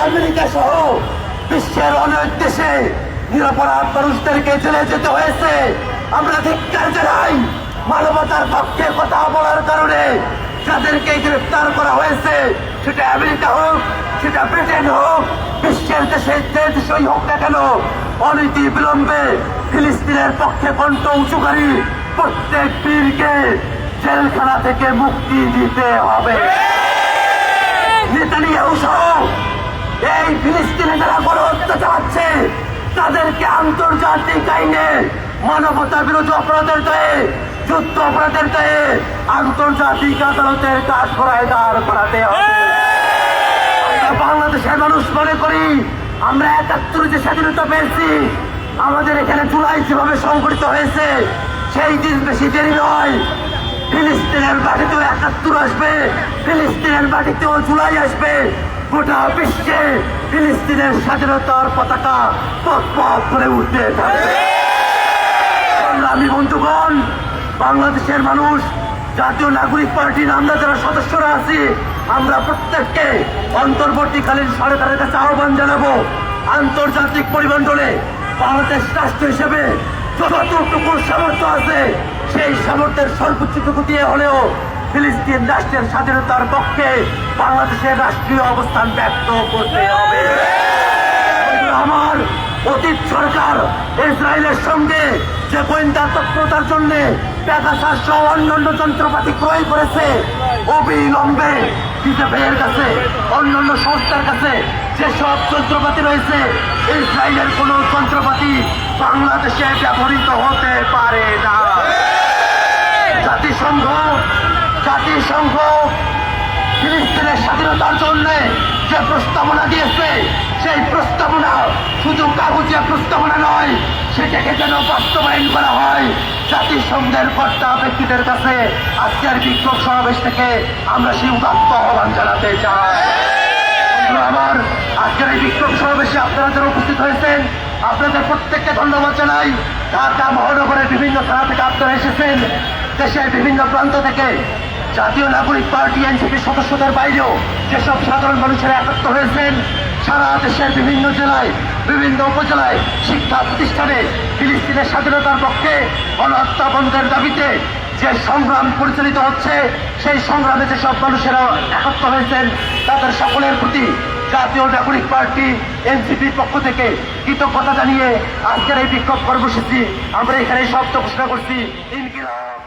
America সহ বিশ্বের অনেক দেশে নিরপরাধ মানুষদেরকে জেলে যেতে হয়েছে। আমরা ধিক্কার জানাই, মানবতার পক্ষে কথা বলার কারণে যাদেরকে গ্রেফতার করা হয়েছে, সেটা আমেরিকা হোক, সেটা ব্রিটেন হোক, বিশ্বের দেশই হোক না কেন, অনতি বিলম্বে ফিলিস্তিনের পক্ষে কণ্ঠ উঁচুকারী প্রত্যেক বীরকে জেলখানা থেকে মুক্তি দিতে হবে। নেতানিয়াহু সহ এই ফিলিস্তিনে যারা গণহত্যা চালাচ্ছে তাদেরকে আন্তর্জাতিক আইনে মানবতা বিরোধী অপরাধের দায়ে, যুদ্ধ অপরাধের দায়ে আন্তর্জাতিক আদালতের কাজ করায় দাঁড় করাতে হবে। আমরা বাংলাদেশের মানুষ মনে করি আমরা ৭১ যে স্বাধীনতা পেয়েছি, আমাদের এখানে জুলাই যেভাবে সংঘটিত হয়েছে সেই দিন বেশি দেরি নয়। ফিলিস্তিনের মাটিতেও ৭১ আসবে, ফিলিস্তিনের মাটিতেও জুলাই আসবে। গোটা বিশ্বে ফিলিস্তিনের স্বাধীনতার পতাকা পথ পথ করে উঠতে থাকবে। আমি বন্ধুগণ, বাংলাদেশের মানুষ, জাতীয় নাগরিক পার্টির আমরা যারা সদস্যরা আছি, আমরা প্রত্যেককে অন্তর্বর্তীকালীন সরকারের কাছে আহ্বান জানাবো, আন্তর্জাতিক পরিমণ্ডলে বাংলাদেশ রাষ্ট্র হিসেবে যতটুকু সামর্থ্য আছে সেই সামর্থ্যের সর্বোচ্চটুকু দিয়ে হলেও ফিলিস্তিন রাষ্ট্রের স্বাধীনতার পক্ষে বাংলাদেশের রাষ্ট্রীয় অবস্থান ব্যক্ত করতে হবে। আমার অতীত সরকার ইসরায়েলের সঙ্গে যে গোয়েন্দা তৎপরতার জন্য পেগাসাস সহ অন্যান্য যন্ত্রপাতি ক্রয় করেছে, অবিলম্বে বিজেপির কাছে, অন্যান্য সংস্থার কাছে যেসব যন্ত্রপাতি রয়েছে, ইসরায়েলের কোন যন্ত্রপাতি বাংলাদেশে ব্যবহৃত হতে পারে না। জাতিসংঘ ফিলিস্তিনের স্বাধীনতার জন্য যে প্রস্তাবনা দিয়েছে, সেই প্রস্তাবনা শুধু কাগজে প্রস্তাবনা নয়, সেটাকে যেন বাস্তবায়ন করা হয়। জাতিসংঘের কর্তা ব্যক্তিদের কাছে আজকের বিক্ষোভ সমাবেশ থেকে আমরা সেই উদাত্ত আহ্বান জানাতে চাই। আমার আজকের এই বিক্ষোভ সমাবেশে আপনারা যারা উপস্থিত হয়েছেন, আপনাদের প্রত্যেককে ধন্যবাদ জানাই। ঢাকা মহানগরের বিভিন্ন থানা থেকে আপনারা এসেছেন, দেশের বিভিন্ন প্রান্ত থেকে। জাতীয় নাগরিক পার্টি এনসিপির সদস্যদের বাইরেও যেসব সাধারণ মানুষেরা একত্র হয়েছেন, সারা দেশের বিভিন্ন জেলায়, বিভিন্ন উপজেলায়, শিক্ষা প্রতিষ্ঠানে ফিলিস্তিনের স্বাধীনতার পক্ষে গণহত্যা বন্ধের দাবিতে যে সংগ্রাম পরিচালিত হচ্ছে, সেই সংগ্রামে যেসব মানুষেরা একত্র হয়েছেন, তাদের সকলের প্রতি জাতীয় নাগরিক পার্টি এনসিপির পক্ষ থেকে কৃতজ্ঞতা জানিয়ে আজকের এই বিক্ষোভ কর্মসূচি আমরা এখানে সমাপ্ত ঘোষণা করছি। ইনকিলাব।